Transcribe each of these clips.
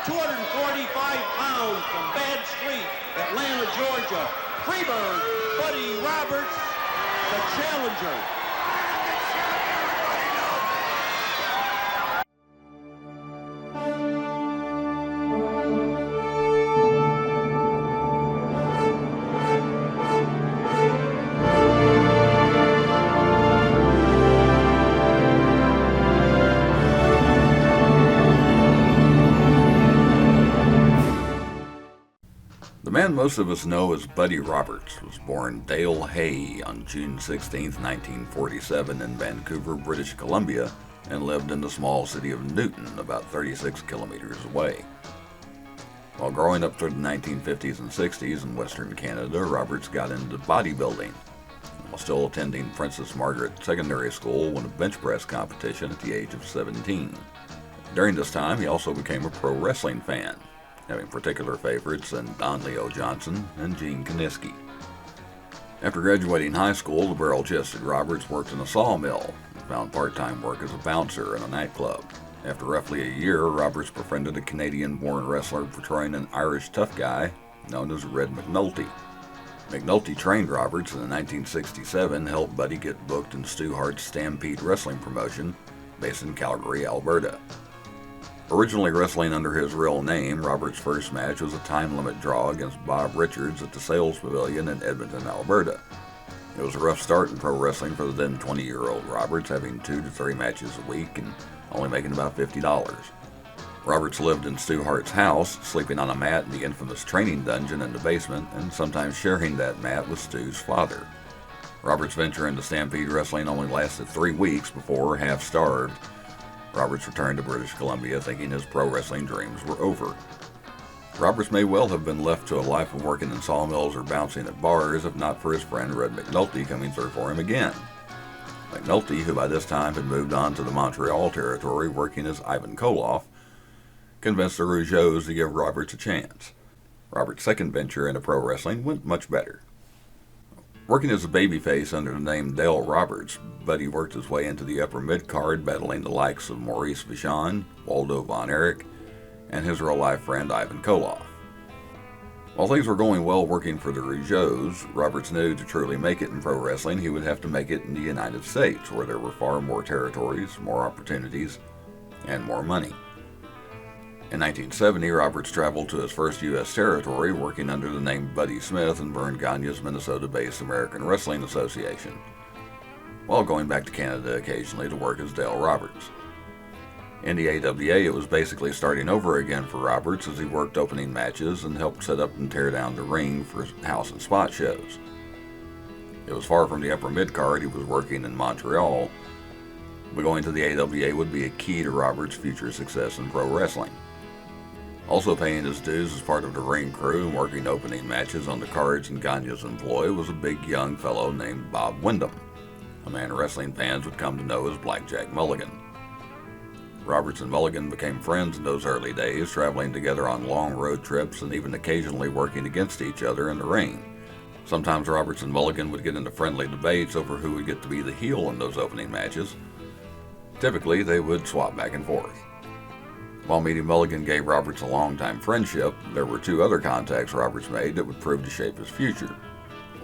245 pounds from Bad Street, Atlanta, Georgia, Freebird Buddy Roberts, the challenger. The man most of us know as Buddy Roberts was born Dale Hay on June 16, 1947 in Vancouver, British Columbia, and lived in the small city of Newton, about 36 kilometers away. While growing up through the 1950s and 60s in Western Canada, Roberts got into bodybuilding. While still attending Princess Margaret Secondary School, won a bench press competition at the age of 17. During this time, he also became a pro wrestling fan, having particular favorites in Don Leo Johnson and Gene Kiniski. After graduating high school, the barrel-chested Roberts worked in a sawmill and found part-time work as a bouncer in a nightclub. After roughly a year, Roberts befriended a Canadian-born wrestler portraying an Irish tough guy known as Red McNulty. McNulty trained Roberts in 1967, helped Buddy get booked in Stu Hart's Stampede wrestling promotion based in Calgary, Alberta. Originally wrestling under his real name, Roberts' first match was a time-limit draw against Bob Richards at the Sales Pavilion in Edmonton, Alberta. It was a rough start in pro wrestling for the then 20-year-old Roberts, having 2 to 3 matches a week and only making about $50. Roberts lived in Stu Hart's house, sleeping on a mat in the infamous training dungeon in the basement, and sometimes sharing that mat with Stu's father. Roberts' venture into Stampede wrestling only lasted 3 weeks before, half-starved, Roberts returned to British Columbia thinking his pro wrestling dreams were over. Roberts may well have been left to a life of working in sawmills or bouncing at bars if not for his friend Red McNulty coming through for him again. McNulty, who by this time had moved on to the Montreal territory working as Ivan Koloff, convinced the Rougeaus to give Roberts a chance. Roberts' second venture into pro wrestling went much better. Working as a babyface under the name Dale Roberts, Buddy worked his way into the upper mid-card, battling the likes of Maurice Vachon, Waldo Von Erich, and his real-life friend Ivan Koloff. While things were going well working for the Rougeaus, Roberts knew to truly make it in pro wrestling, he would have to make it in the United States, where there were far more territories, more opportunities, and more money. In 1970, Roberts traveled to his first U.S. territory, working under the name Buddy Smith in Vern Gagne's Minnesota-based American Wrestling Association, while going back to Canada occasionally to work as Dale Roberts. In the AWA, it was basically starting over again for Roberts as he worked opening matches and helped set up and tear down the ring for house and spot shows. It was far from the upper mid-card he was working in Montreal, but going to the AWA would be a key to Roberts' future success in pro wrestling. Also paying his dues as part of the ring crew and working opening matches on the cards in Gagne's employ was a big young fellow named Bob Windham, a man wrestling fans would come to know as Blackjack Mulligan. Roberts and Mulligan became friends in those early days, traveling together on long road trips and even occasionally working against each other in the ring. Sometimes Roberts and Mulligan would get into friendly debates over who would get to be the heel in those opening matches. Typically, they would swap back and forth. While meeting Mulligan gave Roberts a long-time friendship, there were 2 other contacts Roberts made that would prove to shape his future.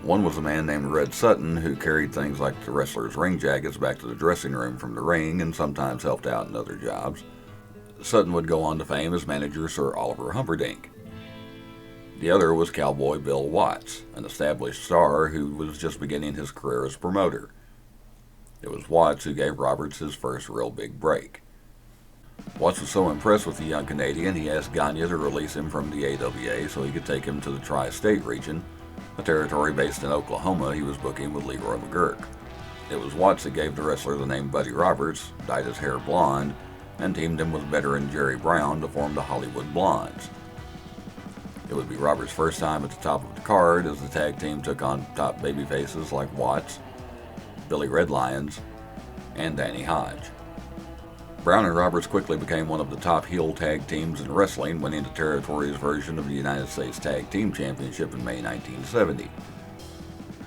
One was a man named Red Sutton, who carried things like the wrestlers' ring jackets back to the dressing room from the ring and sometimes helped out in other jobs. Sutton would go on to fame as manager Sir Oliver Humperdinck. The other was Cowboy Bill Watts, an established star who was just beginning his career as promoter. It was Watts who gave Roberts his first real big break. Watts was so impressed with the young Canadian, he asked Gagne to release him from the AWA so he could take him to the Tri-State region, a territory based in Oklahoma he was booking with Leroy McGurk. It was Watts that gave the wrestler the name Buddy Roberts, dyed his hair blonde, and teamed him with veteran Jerry Brown to form the Hollywood Blondes. It would be Roberts' first time at the top of the card as the tag team took on top babyfaces like Watts, Billy Red Lions, and Danny Hodge. Brown and Roberts quickly became one of the top heel tag teams in wrestling, winning the territory's version of the United States Tag Team Championship in May 1970.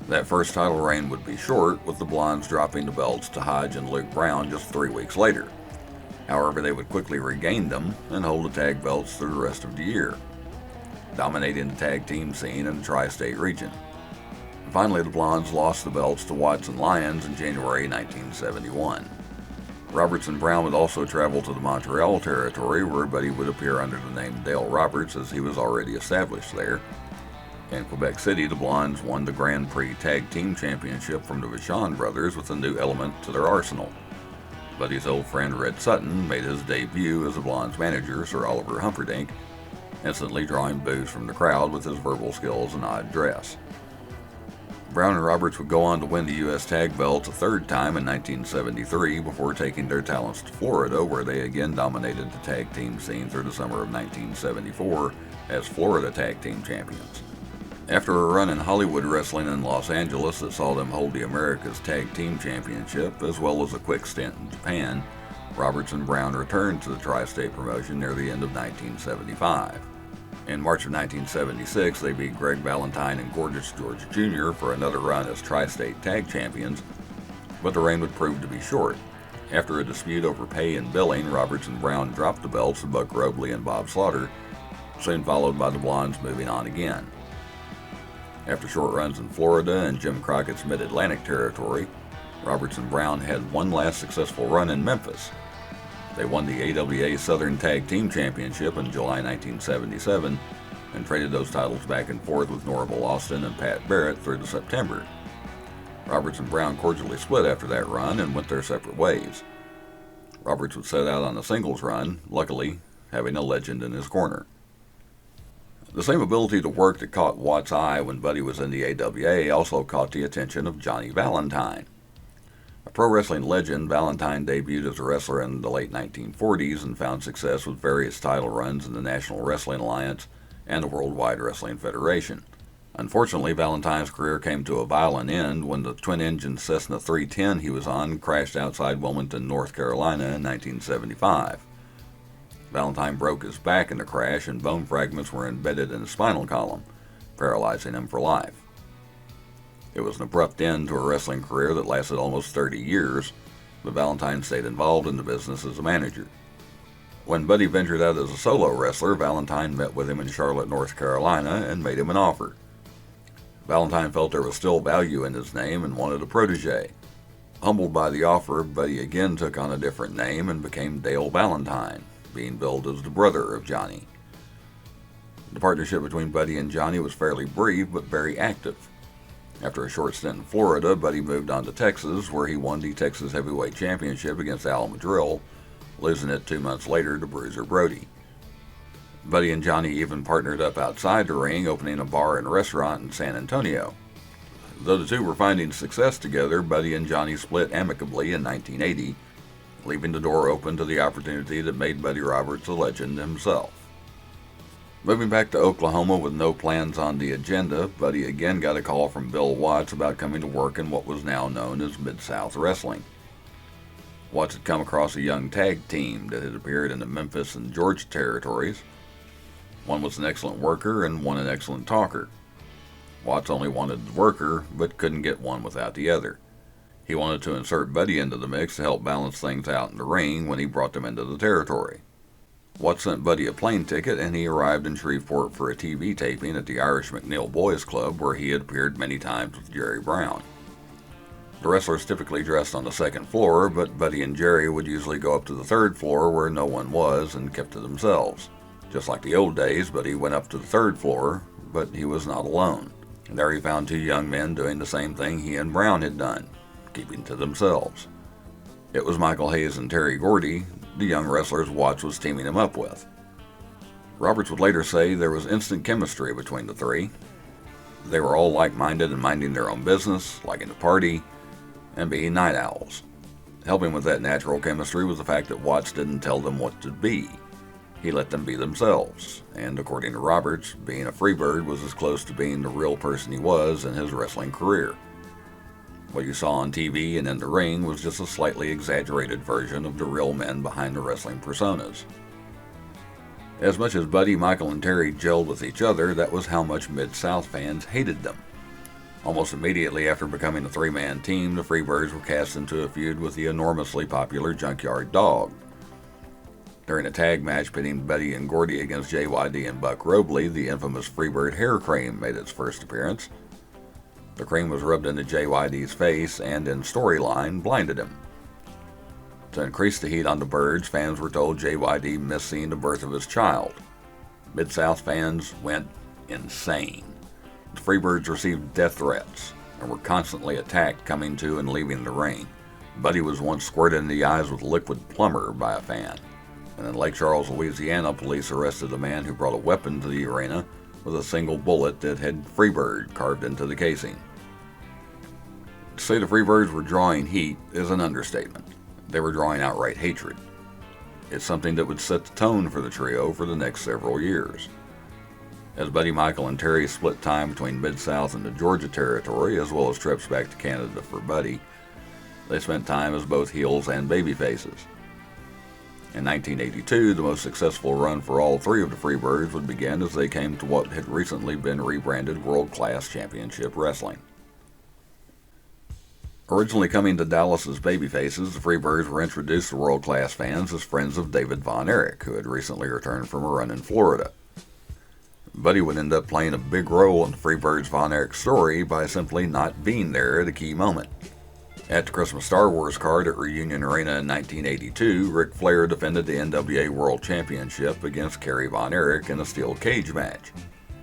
That first title reign would be short, with the Blondes dropping the belts to Hodge and Luke Brown just 3 weeks later. However, they would quickly regain them and hold the tag belts through the rest of the year, dominating the tag team scene in the tri-state region. Finally, the Blondes lost the belts to Watts and Lyons in January 1971. Roberts and Brown would also travel to the Montreal territory, where Buddy would appear under the name Dale Roberts, as he was already established there. In Quebec City, the Blondes won the Grand Prix Tag Team Championship from the Vachon brothers with a new element to their arsenal. Buddy's old friend Red Sutton made his debut as the Blondes' manager, Sir Oliver Humperdinck, instantly drawing boos from the crowd with his verbal skills and odd dress. Brown and Roberts would go on to win the U.S. tag belts a third time in 1973 before taking their talents to Florida, where they again dominated the tag team scene through the summer of 1974 as Florida Tag Team Champions. After a run in Hollywood wrestling in Los Angeles that saw them hold the America's Tag Team Championship, as well as a quick stint in Japan, Roberts and Brown returned to the tri-state promotion near the end of 1975. In March of 1976, they beat Greg Valentine and Gorgeous George Jr. for another run as tri-state tag champions, but the reign would prove to be short. After a dispute over pay and billing, Roberts and Brown dropped the belts to Buck Robley and Bob Slaughter, soon followed by the Blondes moving on again. After short runs in Florida and Jim Crockett's Mid-Atlantic territory, Roberts and Brown had one last successful run in Memphis. They won the AWA Southern Tag Team Championship in July 1977 and traded those titles back and forth with Norval Austin and Pat Barrett through to September. Roberts and Brown cordially split after that run and went their separate ways. Roberts would set out on a singles run, luckily having a legend in his corner. The same ability to work that caught Watts' eye when Buddy was in the AWA also caught the attention of Johnny Valentine. A pro wrestling legend, Valentine debuted as a wrestler in the late 1940s and found success with various title runs in the National Wrestling Alliance and the Worldwide Wrestling Federation. Unfortunately, Valentine's career came to a violent end when the twin-engine Cessna 310 he was on crashed outside Wilmington, North Carolina in 1975. Valentine broke his back in the crash and bone fragments were embedded in his spinal column, paralyzing him for life. It was an abrupt end to a wrestling career that lasted almost 30 years, but Valentine stayed involved in the business as a manager. When Buddy ventured out as a solo wrestler, Valentine met with him in Charlotte, North Carolina, and made him an offer. Valentine felt there was still value in his name and wanted a protege. Humbled by the offer, Buddy again took on a different name and became Dale Valentine, being billed as the brother of Johnny. The partnership between Buddy and Johnny was fairly brief but very active. After a short stint in Florida, Buddy moved on to Texas, where he won the Texas Heavyweight Championship against Al Madrill, losing it 2 months later to Bruiser Brody. Buddy and Johnny even partnered up outside the ring, opening a bar and restaurant in San Antonio. Though the two were finding success together, Buddy and Johnny split amicably in 1980, leaving the door open to the opportunity that made Buddy Roberts a legend himself. Moving back to Oklahoma with no plans on the agenda, Buddy again got a call from Bill Watts about coming to work in what was now known as Mid-South Wrestling. Watts had come across a young tag team that had appeared in the Memphis and Georgia territories. One was an excellent worker and one an excellent talker. Watts only wanted the worker, but couldn't get one without the other. He wanted to insert Buddy into the mix to help balance things out in the ring when he brought them into the territory. Watts sent Buddy a plane ticket, and he arrived in Shreveport for a TV taping at the Irish McNeil Boys Club, where he had appeared many times with Jerry Brown. The wrestlers typically dressed on the second floor, but Buddy and Jerry would usually go up to the third floor where no one was and kept to themselves. Just like the old days, Buddy went up to the third floor, but he was not alone. There he found two young men doing the same thing he and Brown had done, keeping to themselves. It was Michael Hayes and Terry Gordy, the young wrestlers Watts was teaming him up with. Roberts would later say there was instant chemistry between the three. They were all like-minded and minding their own business, liking to party, and being night owls. Helping with that natural chemistry was the fact that Watts didn't tell them what to be. He let them be themselves, and according to Roberts, being a Freebird was as close to being the real person he was in his wrestling career. What you saw on TV and in the ring was just a slightly exaggerated version of the real men behind the wrestling personas. As much as Buddy, Michael, and Terry gelled with each other, that was how much Mid-South fans hated them. Almost immediately after becoming a three-man team, the Freebirds were cast into a feud with the enormously popular Junkyard Dog. During a tag match pitting Buddy and Gordy against JYD and Buck Robley, the infamous Freebird hair cream made its first appearance. The cream was rubbed into JYD's face and, in storyline, blinded him. To increase the heat on the birds, fans were told JYD missed seeing the birth of his child. Mid-South fans went insane. The Freebirds received death threats and were constantly attacked coming to and leaving the ring. Buddy was once squirted in the eyes with liquid plumber by a fan. And in Lake Charles, Louisiana, police arrested a man who brought a weapon to the arena with a single bullet that had Freebird carved into the casing. To say the Freebirds were drawing heat is an understatement. They were drawing outright hatred. It's something that would set the tone for the trio for the next several years. As Buddy, Michael, and Terry split time between Mid-South and the Georgia territory, as well as trips back to Canada for Buddy, they spent time as both heels and babyfaces. In 1982, the most successful run for all three of the Freebirds would begin as they came to what had recently been rebranded World Class Championship Wrestling. Originally coming to Dallas as babyfaces, the Freebirds were introduced to world-class fans as friends of David Von Erich, who had recently returned from a run in Florida. Buddy would end up playing a big role in the Freebirds' Von Erich story by simply not being there at a key moment. At the Christmas Star Wars card at Reunion Arena in 1982, Ric Flair defended the NWA World Championship against Kerry Von Erich in a steel cage match.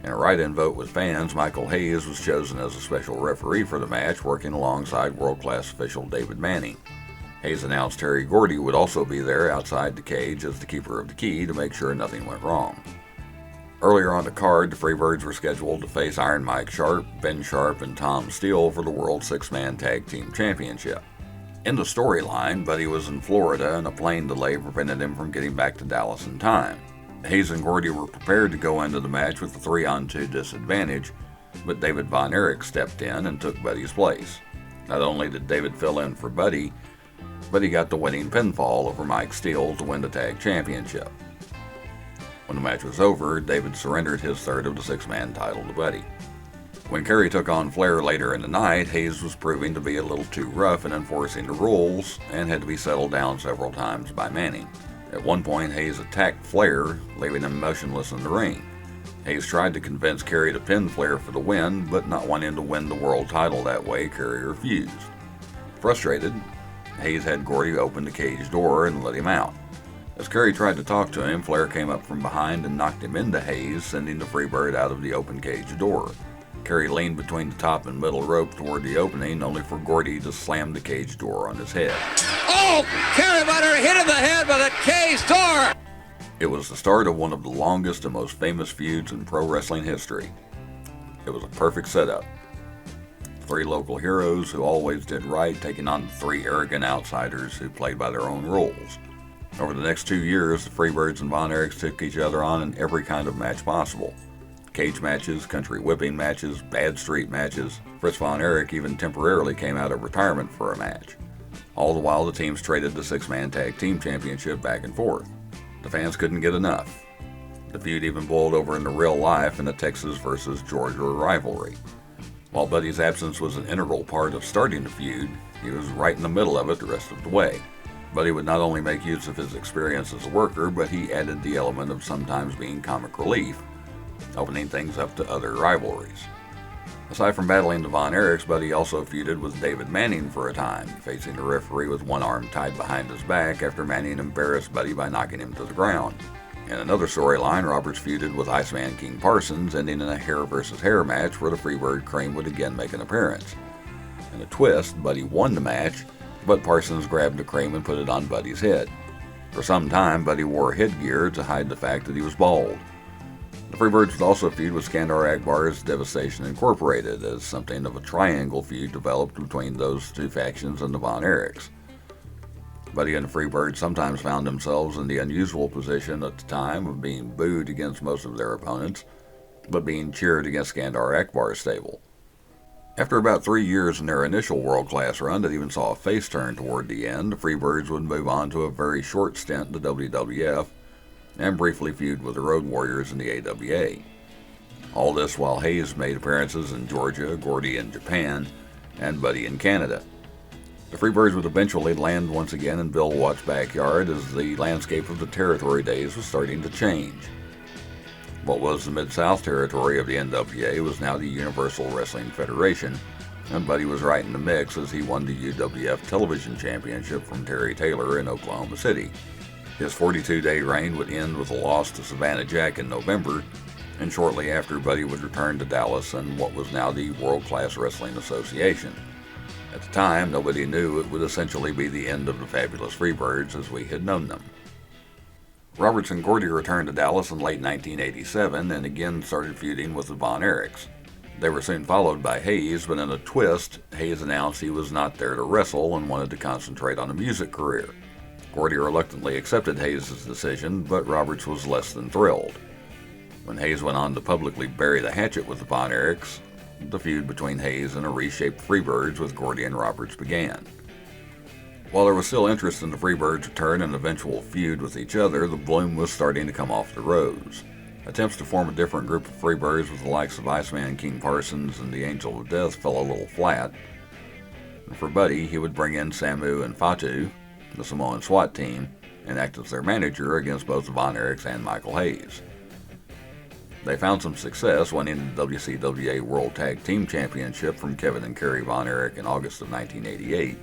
In a write-in vote with fans, Michael Hayes was chosen as a special referee for the match, working alongside world-class official David Manning. Hayes announced Terry Gordy would also be there outside the cage as the keeper of the key to make sure nothing went wrong. Earlier on the card, the Freebirds were scheduled to face Iron Mike Sharp, Ben Sharp, and Tom Steele for the World Six-Man Tag Team Championship. In the storyline, Buddy was in Florida and a plane delay prevented him from getting back to Dallas in time. Hayes and Gordy were prepared to go into the match with a 3-on-2 disadvantage, but David Von Erich stepped in and took Buddy's place. Not only did David fill in for Buddy, but he got the winning pinfall over Mike Steele to win the tag championship. When the match was over, David surrendered his third of the six-man title to Buddy. When Kerry took on Flair later in the night, Hayes was proving to be a little too rough in enforcing the rules and had to be settled down several times by Manning. At one point, Hayes attacked Flair, leaving him motionless in the ring. Hayes tried to convince Kerry to pin Flair for the win, but not wanting to win the world title that way, Kerry refused. Frustrated, Hayes had Gordy open the cage door and let him out. As Kerry tried to talk to him, Flair came up from behind and knocked him into Hayes, sending the Freebird out of the open cage door. Kerry leaned between the top and middle rope toward the opening, only for Gordy to slam the cage door on his head. Oh! Kerry Butter hit in the head by the cage door! It was the start of one of the longest and most famous feuds in pro wrestling history. It was a perfect setup. Three local heroes who always did right, taking on three arrogant outsiders who played by their own rules. Over the next 2 years, the Freebirds and Von Erichs took each other on in every kind of match possible. Cage matches, country whipping matches, bad street matches. Fritz Von Erich even temporarily came out of retirement for a match. All the while, the teams traded the six-man tag team championship back and forth. The fans couldn't get enough. The feud even boiled over into real life in a Texas versus Georgia rivalry. While Buddy's absence was an integral part of starting the feud, he was right in the middle of it the rest of the way. Buddy would not only make use of his experience as a worker, but he added the element of sometimes being comic relief, opening things up to other rivalries. Aside from battling the Von Erichs, Buddy also feuded with David Manning for a time, facing the referee with one arm tied behind his back after Manning embarrassed Buddy by knocking him to the ground. In another storyline, Roberts feuded with Iceman King Parsons, ending in a hair versus hair match where the Freebird cream would again make an appearance. In a twist, Buddy won the match, but Parsons grabbed the cream and put it on Buddy's head. For some time, Buddy wore headgear to hide the fact that he was bald. The Freebirds would also feud with Skandar Akbar's Devastation Incorporated, as something of a triangle feud developed between those two factions and the Von Erichs. Buddy and the Freebirds sometimes found themselves in the unusual position at the time of being booed against most of their opponents, but being cheered against Skandar Akbar's stable. After about 3 years in their initial world-class run that even saw a face turn toward the end, the Freebirds would move on to a very short stint in the WWF and briefly feud with the Road Warriors in the AWA. All this while Hayes made appearances in Georgia, Gordy in Japan, and Buddy in Canada. The Freebirds would eventually land once again in Bill Watt's backyard as the landscape of the territory days was starting to change. What was the Mid-South territory of the NWA was now the Universal Wrestling Federation, and Buddy was right in the mix as he won the UWF Television Championship from Terry Taylor in Oklahoma City. His 42-day reign would end with a loss to Savannah Jack in November, and shortly after, Buddy would return to Dallas and what was now the World Class Wrestling Association. At the time, nobody knew it would essentially be the end of the Fabulous Freebirds as we had known them. Roberts and Gordy returned to Dallas in late 1987 and again started feuding with the Von Erichs. They were soon followed by Hayes, but in a twist, Hayes announced he was not there to wrestle and wanted to concentrate on a music career. Gordy reluctantly accepted Hayes' decision, but Roberts was less than thrilled. When Hayes went on to publicly bury the hatchet with the Von Erichs, the feud between Hayes and a reshaped Freebirds with Gordy and Roberts began. While there was still interest in the Freebirds' return and eventual feud with each other, the bloom was starting to come off the rose. Attempts to form a different group of Freebirds with the likes of Iceman King Parsons and the Angel of Death fell a little flat. And for Buddy, he would bring in Samu and Fatu, the Samoan SWAT team, and act as their manager against both the Von Erichs and Michael Hayes. They found some success winning the WCWA World Tag Team Championship from Kevin and Kerry Von Erich in August of 1988.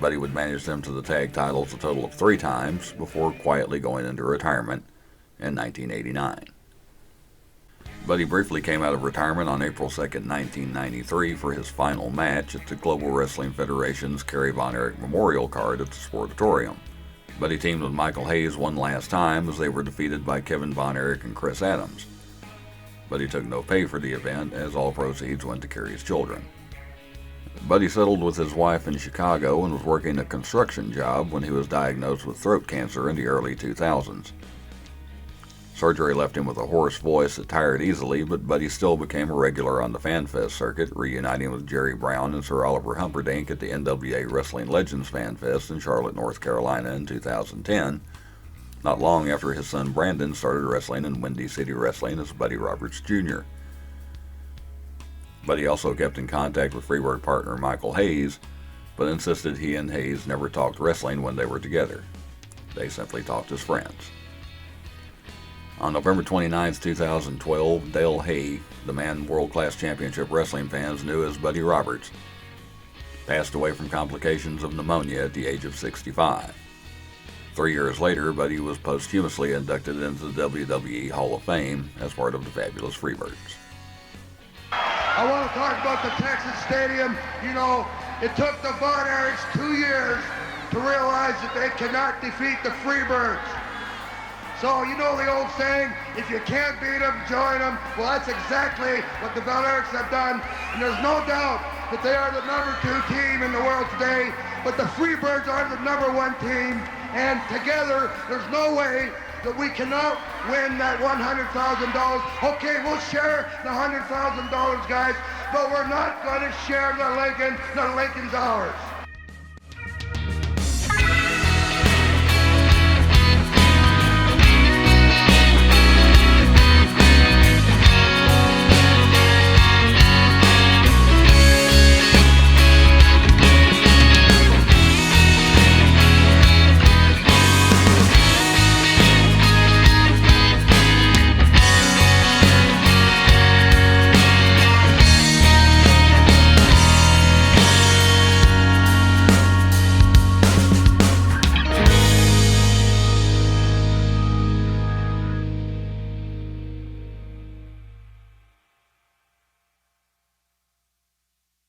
Buddy would manage them to the tag titles a total of 3 times before quietly going into retirement in 1989. Buddy briefly came out of retirement on April 2, 1993 for his final match at the Global Wrestling Federation's Kerry Von Erich Memorial Card at the Sportatorium. Buddy teamed with Michael Hayes one last time as they were defeated by Kevin Von Erich and Chris Adams. Buddy took no pay for the event as all proceeds went to Kerry's children. Buddy settled with his wife in Chicago and was working a construction job when he was diagnosed with throat cancer in the early 2000s. Surgery left him with a hoarse voice that tired easily, but Buddy still became a regular on the FanFest circuit, reuniting with Jerry Brown and Sir Oliver Humperdinck at the NWA Wrestling Legends FanFest in Charlotte, North Carolina in 2010, not long after his son Brandon started wrestling in Windy City Wrestling as Buddy Roberts Jr. Buddy also kept in contact with Freebird partner Michael Hayes, but insisted he and Hayes never talked wrestling when they were together. They simply talked as friends. On November 29, 2012, Dale Hay, the man World Class Championship Wrestling fans knew as Buddy Roberts, passed away from complications of pneumonia at the age of 65. 3 years later, Buddy was posthumously inducted into the WWE Hall of Fame as part of the Fabulous Freebirds. I want to talk about the Texas Stadium. You know, it took the Von Erichs 2 years to realize that they cannot defeat the Freebirds. So, you know the old saying, if you can't beat them, join them. Well, that's exactly what the Von Erichs have done. And there's no doubt that they are the number 2 team in the world today. But the Freebirds are the number 1 team. And together, there's no way that we cannot win that $100,000. Okay, we'll share the $100,000, guys. But we're not going to share the Lincoln. The Lincoln's ours.